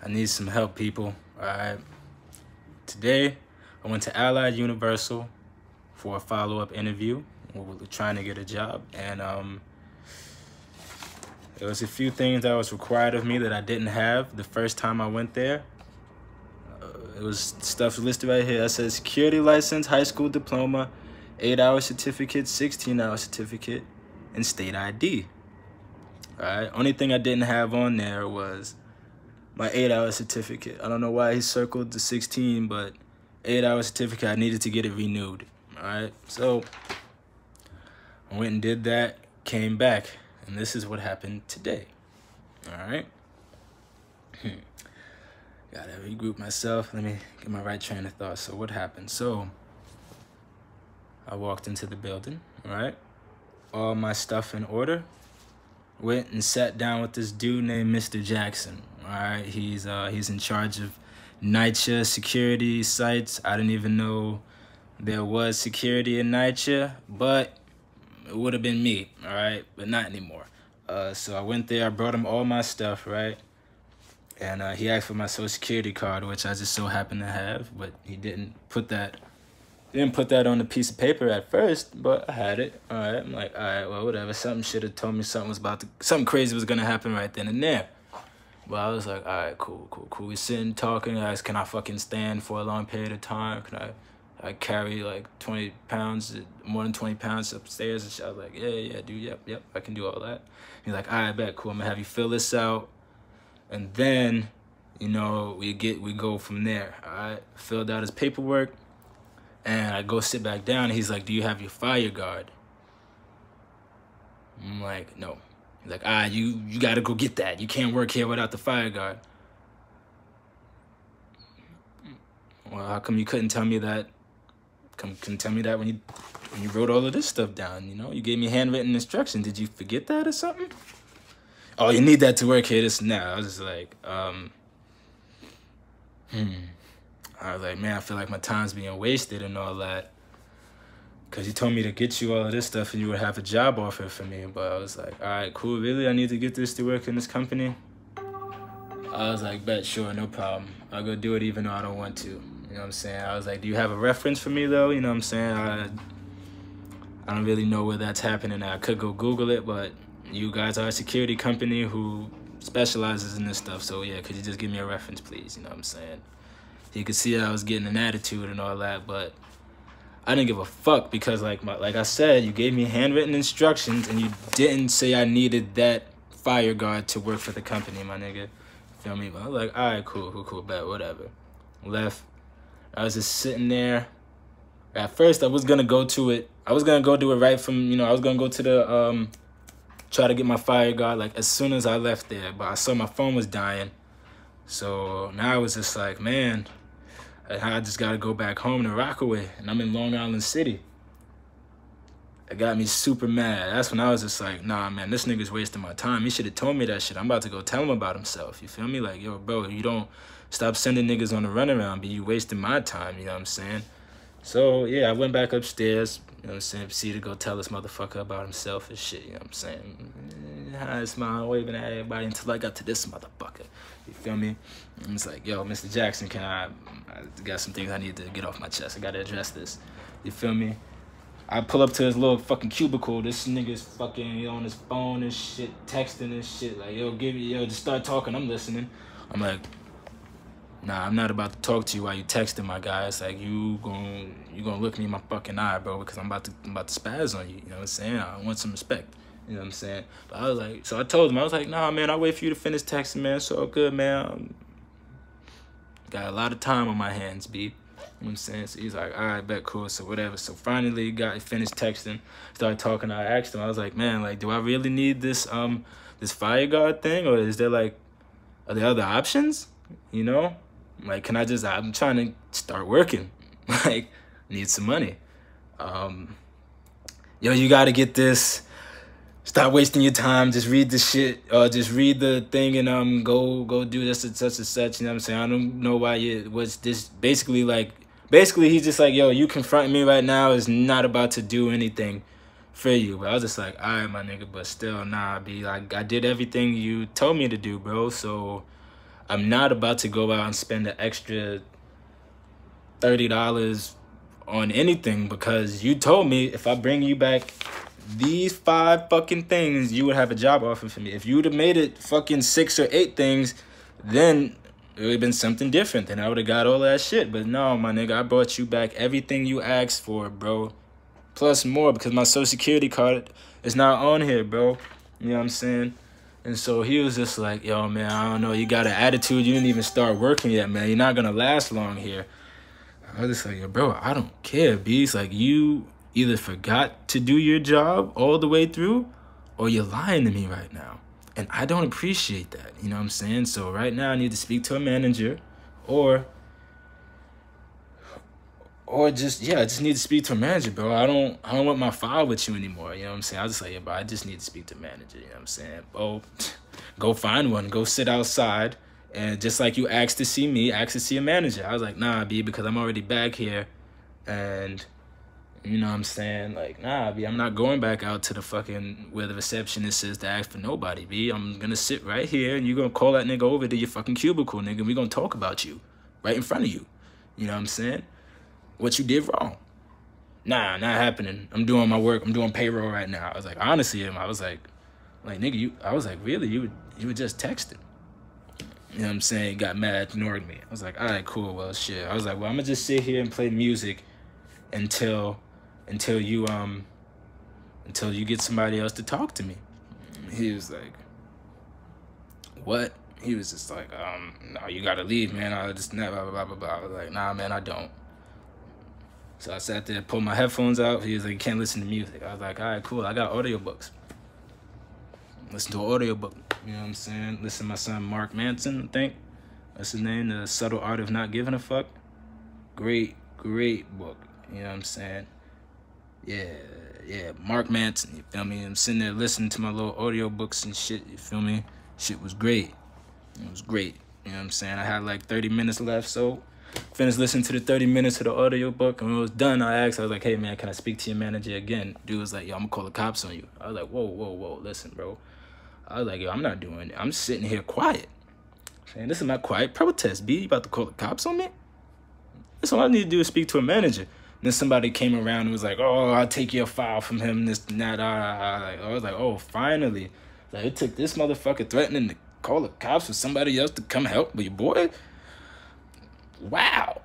I need some help, people. All right. Today, I went to Allied Universal for a follow-up interview. We were trying to get a job, and there was a few things that was required of me that I didn't have the first time I went there. It was stuff listed right here. That says security license, high school diploma, 8-hour certificate, 16-hour certificate, and state ID. All right. Only thing I didn't have on there was my 8-hour certificate. I don't know why he circled the 16, but 8-hour certificate, I needed to get it renewed. All right. So I went and did that, came back, and this is what happened today. All right. Gotta regroup myself. Let me get my right train of thought. So what happened? So I walked into the building, all right? All my stuff in order. Went and sat down with this dude named Mr. Jackson, all right? He's in charge of NYCHA security sites. I didn't even know there was security in NYCHA, but it would have been me, all right? But not anymore. So I went there, I brought him all my stuff, right? And he asked for my social security card, which I just so happened to have, but he didn't put that on the piece of paper at first, but I had it. All right, I'm like, all right, well, whatever. Something should have told me something crazy was gonna happen right then and there. But I was like, all right, cool. We sitting talking. I asked, can I fucking stand for a long period of time? Can I carry like 20 pounds, more than 20 pounds upstairs and shit? I was like, yeah, dude, yep, I can do all that. He's like, all right, bet, cool. I'm gonna have you fill this out. And then, you know, we go from there. All right, filled out his paperwork, and I go sit back down. And he's like, "Do you have your fire guard?" I'm like, "No." He's like, you gotta go get that. You can't work here without the fire guard." Well, how come you couldn't tell me that? Couldn't tell me that when you wrote all of this stuff down? You know, you gave me handwritten instructions. Did you forget that or something? Oh, you need that to work here, this and that. I was just like, I was like, man, I feel like my time's being wasted and all that. Because you told me to get you all of this stuff and you would have a job offer for me. But I was like, all right, cool, really? I need to get this to work in this company? I was like, bet, sure, no problem. I'll go do it even though I don't want to. You know what I'm saying? I was like, do you have a reference for me, though? You know what I'm saying? I don't really know where that's happening. I could go Google it, but you guys are a security company who specializes in this stuff. So, yeah, could you just give me a reference, please? You know what I'm saying? You could see I was getting an attitude and all that, but I didn't give a fuck because, like I said, you gave me handwritten instructions and you didn't say I needed that fire guard to work for the company, my nigga. Feel me? But I was like, all right, cool, bet, whatever. Left. I was just sitting there. At first, I was gonna go to it. I was gonna go do it right from, you know, I was gonna go to the try to get my fire guard like as soon as I left there, but I saw my phone was dying. So now I was just like, man, I just gotta go back home to Rockaway, and I'm in Long Island City. It got me super mad. That's when I was just like, nah, man, this nigga's wasting my time. He should have told me that shit. I'm about to go tell him about himself. You feel me? Like, yo, bro, you don't stop sending niggas on the runaround, but you wasting my time, you know what I'm saying? So, yeah, I went back upstairs, you know what I'm saying, proceeded to go tell this motherfucker about himself and shit, you know what I'm saying? High smile, waving at everybody until I got to this motherfucker, you feel me? And it's like, yo, Mr. Jackson, I got some things I need to get off my chest. I got to address this, you feel me? I pull up to his little fucking cubicle. This nigga's fucking on his phone and shit, texting and shit. Like, yo, just start talking. I'm listening. I'm like, nah, I'm not about to talk to you while you texting, my guy. It's like, you gonna look me in my fucking eye, bro, because I'm about to spaz on you. You know what I'm saying? I want some respect. You know what I'm saying? But I was like, so I told him, I was like, nah, man, I'll wait for you to finish texting, man. It's all good, man. Got a lot of time on my hands, B. You know what I'm saying? So he's like, all right, bet, cool, so whatever. So finally finished texting, started talking. I asked him, I was like, man, like, do I really need this this fire guard thing, or is there like, are there other options? You know? Like, can I just, I'm trying to start working. Like, need some money. Yo, you gotta get this. Stop wasting your time. Just read the shit. Just read the thing and go do this and such and such. You know what I'm saying? I don't know why what's this. Basically, he's just like, yo, you confronting me right now is not about to do anything for you. But I was just like, all right, my nigga, but still, nah, B. Like, I did everything you told me to do, bro. So I'm not about to go out and spend an extra $30 on anything because you told me if I bring you back these 5 fucking things, you would have a job offer for me. If you would have made it fucking 6 or 8 things, then it would have been something different. Then I would have got all that shit. But no, my nigga, I brought you back everything you asked for, bro. Plus more, because my social security card is not on here, bro. You know what I'm saying? And so he was just like, yo, man, I don't know. You got an attitude. You didn't even start working yet, man. You're not going to last long here. I was just like, yo, bro, I don't care, B. It's like you either forgot to do your job all the way through or you're lying to me right now. And I don't appreciate that. You know what I'm saying? So right now I need to speak to a manager or just, I just need to speak to a manager, bro. I don't want my file with you anymore. You know what I'm saying? I was just like, yeah, bro, I just need to speak to a manager. You know what I'm saying? Oh, go find one. Go sit outside. And just like you asked to see me, asked to see a manager. I was like, nah, B, because I'm already back here. And, you know what I'm saying? Like, nah, B, I'm not going back out to the fucking, where the receptionist says to ask for nobody, B. I'm going to sit right here, and you're going to call that nigga over to your fucking cubicle, nigga. And we're going to talk about you right in front of you. You know what I'm saying? What you did wrong. Nah, not happening. I'm doing my work. I'm doing payroll right now. I was like, honestly, I was like, nigga, I was like, really? You were just texting. You know what I'm saying? Got mad, ignored me. I was like, all right, cool. Well, shit. I was like, well, I'm gonna just sit here and play music until you get somebody else to talk to me. He was like, what? He was just like, no, you gotta leave, man. I just never, blah, blah, blah, blah. I was like, nah, man, I don't. So I sat there, pulled my headphones out. He was like, you can't listen to music. I was like, all right, cool. I got audiobooks. Listen to an audiobook. You know what I'm saying? Listen to my son Mark Manson, I think. That's his name, The Subtle Art of Not Giving a Fuck. Great book. You know what I'm saying? Yeah, Mark Manson, you feel me? I'm sitting there listening to my little audiobooks and shit, you feel me? Shit was great. It was great. You know what I'm saying? I had like 30 minutes left, so finished listening to the 30 minutes of the audiobook, and when it was done, I was like, hey, man, can I speak to your manager again? Dude was like, yo, I'm gonna call the cops on you. I was like, whoa, listen, bro. I was like, yo, I'm not doing it. I'm sitting here quiet. Saying, this is my quiet protest, B. You about to call the cops on me? That's all I need to do is speak to a manager. And then somebody came around and was like, oh, I'll take your file from him, this and that. I was like, oh, finally. Like, it took this motherfucker threatening to call the cops for somebody else to come help with your boy? Wow.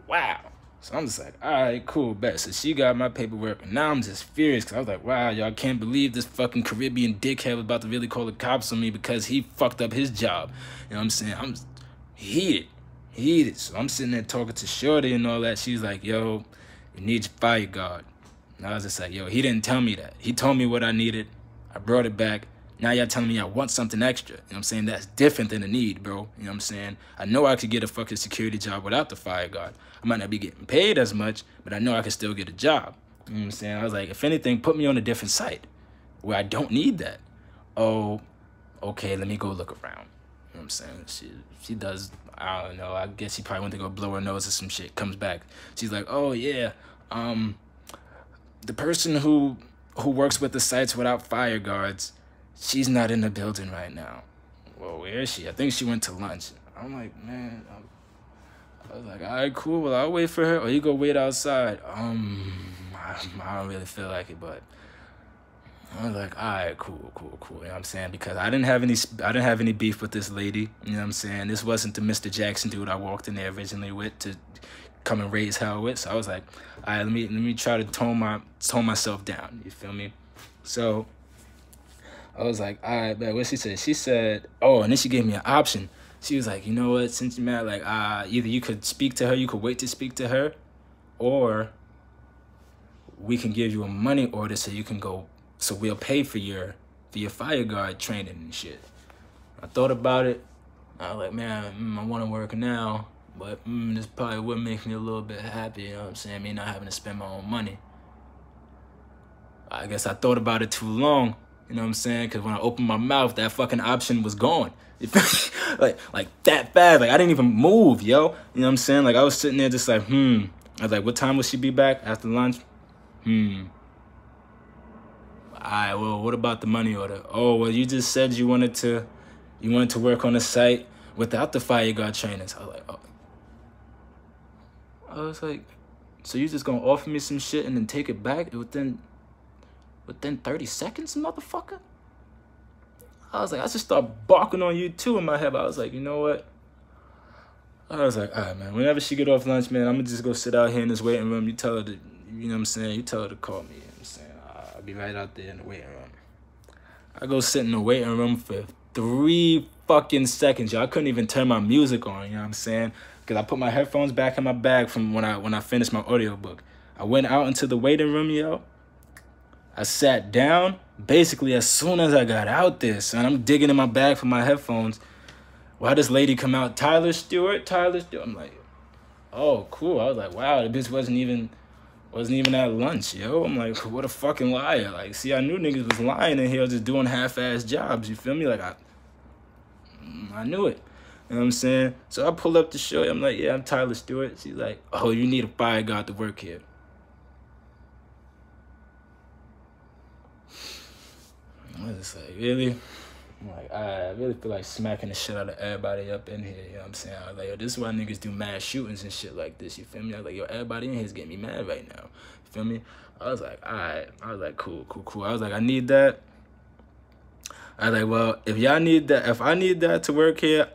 Wow. So I'm just like, all right, cool, bet. So she got my paperwork, and now I'm just furious because I was like, wow, y'all can't believe this fucking Caribbean dickhead was about to really call the cops on me because he fucked up his job. You know what I'm saying? I'm just heated. So I'm sitting there talking to Shorty and all that. She's like, yo, you need your fire guard. And I was just like, yo, he didn't tell me that. He told me what I needed. I brought it back. Now y'all telling me I want something extra. You know what I'm saying? That's different than a need, bro. You know what I'm saying? I know I could get a fucking security job without the fire guard. I might not be getting paid as much, but I know I can still get a job. You know what I'm saying? I was like, if anything, put me on a different site where I don't need that. Oh, okay, let me go look around. You know what I'm saying? She does, I don't know, I guess she probably went to go blow her nose or some shit, comes back. She's like, oh, yeah, the person who works with the sites without fire guards, she's not in the building right now. Well, where is she? I think she went to lunch. I'm like, man, I was like, all right, cool. Well, I'll wait for her, or you go wait outside. I don't really feel like it, but I was like, all right, cool. You know what I'm saying? Because I didn't have any beef with this lady. You know what I'm saying? This wasn't the Mr. Jackson dude I walked in there originally with to come and raise hell with. So I was like, all right, let me try to tone myself down. You feel me? So I was like, all right, man, what she said? She said, oh, and then she gave me an option. She was like, you know what, since you're mad, like, either you could speak to her, you could wait to speak to her, or we can give you a money order so you can go, so we'll pay for your fire guard training and shit. I thought about it. I was like, man, I want to work now, but this probably would make me a little bit happy, you know what I'm saying? Me not having to spend my own money. I guess I thought about it too long. You know what I'm saying? Because when I opened my mouth, that fucking option was gone. like that fast. Like, I didn't even move, yo. You know what I'm saying? Like, I was sitting there just like, I was like, what time will she be back? After lunch? All right, well, what about the money order? Oh, well, you just said you wanted to You wanted to work on a site without the fire guard training. So I was like, oh. I was like, so you just gonna offer me some shit and then take it back within 30 seconds, motherfucker? I was like, I just start barking on you too in my head. But I was like, you know what? I was like, all right, man, whenever she get off lunch, man, I'm gonna just go sit out here in this waiting room. You tell her to, you know what I'm saying? You tell her to call me, you know what I'm saying? I'll be right out there in the waiting room. I go sit in the waiting room for 3 fucking seconds, yo. I couldn't even turn my music on, you know what I'm saying? Because I put my headphones back in my bag from when I finished my audiobook. I went out into the waiting room, yo. I sat down. Basically, as soon as I got out there, son, I'm digging in my bag for my headphones. Why this lady come out? Tyler Stewart. I'm like, oh, cool. I was like, wow, the bitch wasn't even at lunch, yo. I'm like, what a fucking liar. Like, see, I knew niggas was lying in here just doing half-ass jobs, you feel me? Like, I knew it. You know what I'm saying? So I pull up to show you. I'm like, yeah, I'm Tyler Stewart. She's like, oh, you need a fire guard to work here. I was just like, really? I'm like, I really feel like smacking the shit out of everybody up in here, you know what I'm saying? I was like, yo, this is why niggas do mass shootings and shit like this, you feel me? I was like, yo, everybody in here is getting me mad right now, you feel me? I was like, all right. I was like, cool. I was like, I need that. I was like, well, if I need that to work here,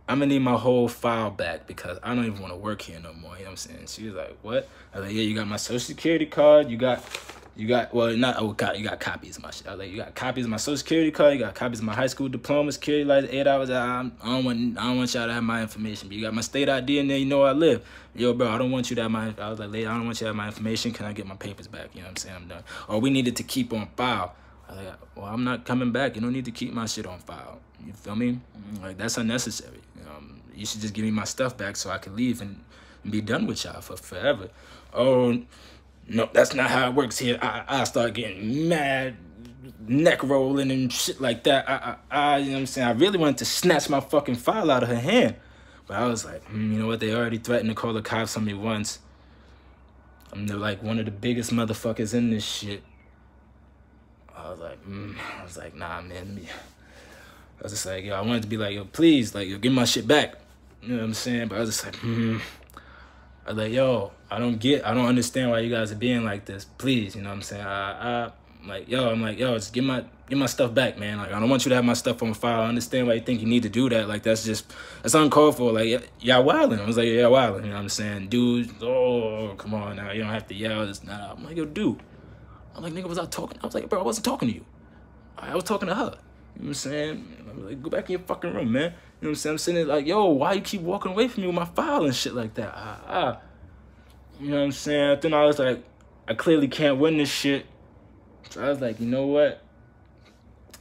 I'm gonna need my whole file back because I don't even want to work here no more, you know what I'm saying? She was like, what? I was like, yeah, you got my social security card, you got copies of my shit. I was like, you got copies of my social security card, you got copies of my high school diploma, security license, 8 hours. I don't want y'all to have my information, but you got my state ID in there, you know where I live. Yo, bro, I don't want you to have my, I was like, lady, I don't want you to have my information. Can I get my papers back? You know what I'm saying? I'm done. Or we needed to keep on file. I was like, well, I'm not coming back. You don't need to keep my shit on file. You feel me? Like, that's unnecessary. You should just give me my stuff back so I can leave and be done with y'all for forever. Oh, no, that's not how it works here. I start getting mad, neck rolling and shit like that. You know what I'm saying? I really wanted to snatch my fucking file out of her hand. But I was like, you know what? They already threatened to call the cops on me once. I'm like one of the biggest motherfuckers in this shit. I was like, nah, man. I was just like, yo, I wanted to be like, yo, please, like, yo, give me my shit back. You know what I'm saying? But I was just like, I was like, yo, I don't understand why you guys are being like this. Please, you know what I'm saying? I'm like, yo, just give my stuff back, man. Like, I don't want you to have my stuff on file. I understand why you think you need to do that. Like, that's uncalled for. Like, y'all wilding. I was like, yeah, wilding. You know what I'm saying? Dude, oh, come on now. You don't have to yell this now. I'm like, yo, dude. I'm like, nigga, was I talking? I was like, bro, I wasn't talking to you. I was talking to her. You know what I'm saying? I'm like, go back in your fucking room, man. You know what I'm saying? I'm sitting there like, yo, why you keep walking away from me with my file and shit like that? You know what I'm saying? Then I was like, I clearly can't win this shit. So I was like, you know what?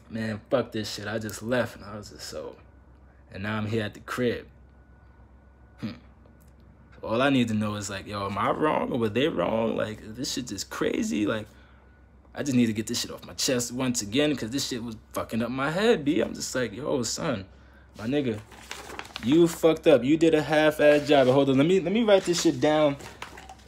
Man, fuck this shit. I just left and I was just and now I'm here at the crib. So all I need to know is like, yo, am I wrong or were they wrong? Like, this shit just crazy. Like, I just need to get this shit off my chest once again because this shit was fucking up my head, B. I'm just like, yo, son, my nigga, you fucked up. You did a half-ass job. But hold on, let me write this shit down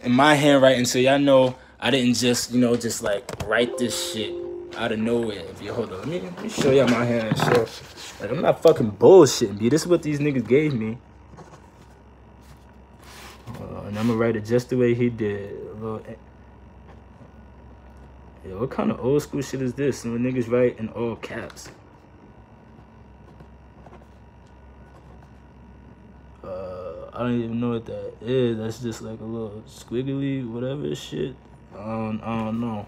in my handwriting so y'all know I didn't just, just like write this shit out of nowhere. B, hold on, let me show y'all my hand. So, like, I'm not fucking bullshitting, B. This is what these niggas gave me. And I'm gonna write it just the way he did. Yo, what kind of old school shit is this? When niggas write in all caps. I don't even know what that is. That's just like a little squiggly whatever shit. I don't know.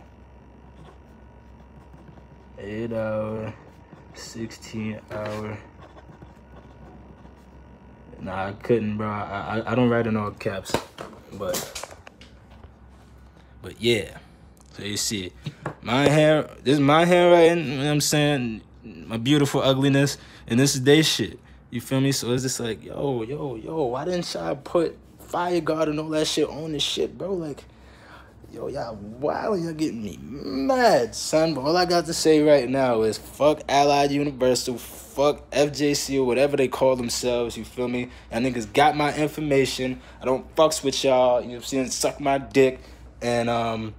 8 hour, 16 hour. Nah, I couldn't, bro. I don't write in all caps. But yeah. So you see, this is my handwriting, you know what I'm saying? My beautiful ugliness, and this is they shit. You feel me? So it's just like, yo, why didn't y'all put fire guard and all that shit on this shit, bro? Like, yo, y'all getting me mad, son. But all I got to say right now is fuck Allied Universal, fuck FJC or whatever they call themselves, you feel me? Y'all niggas got my information. I don't fucks with y'all, you know what I'm saying? Suck my dick. And,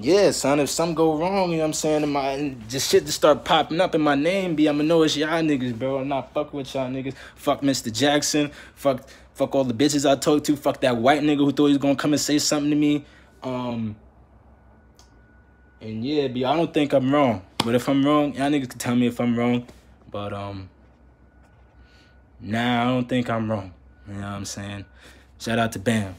yeah, son, if something go wrong, you know what I'm saying, and just shit just start popping up in my name, I'ma know it's y'all niggas, bro. I'm not fucking with y'all niggas. Fuck Mr. Jackson. Fuck all the bitches I talked to. Fuck that white nigga who thought he was gonna come and say something to me. And yeah, I don't think I'm wrong. But if I'm wrong, y'all niggas can tell me if I'm wrong. But nah, I don't think I'm wrong. You know what I'm saying? Shout out to Bam.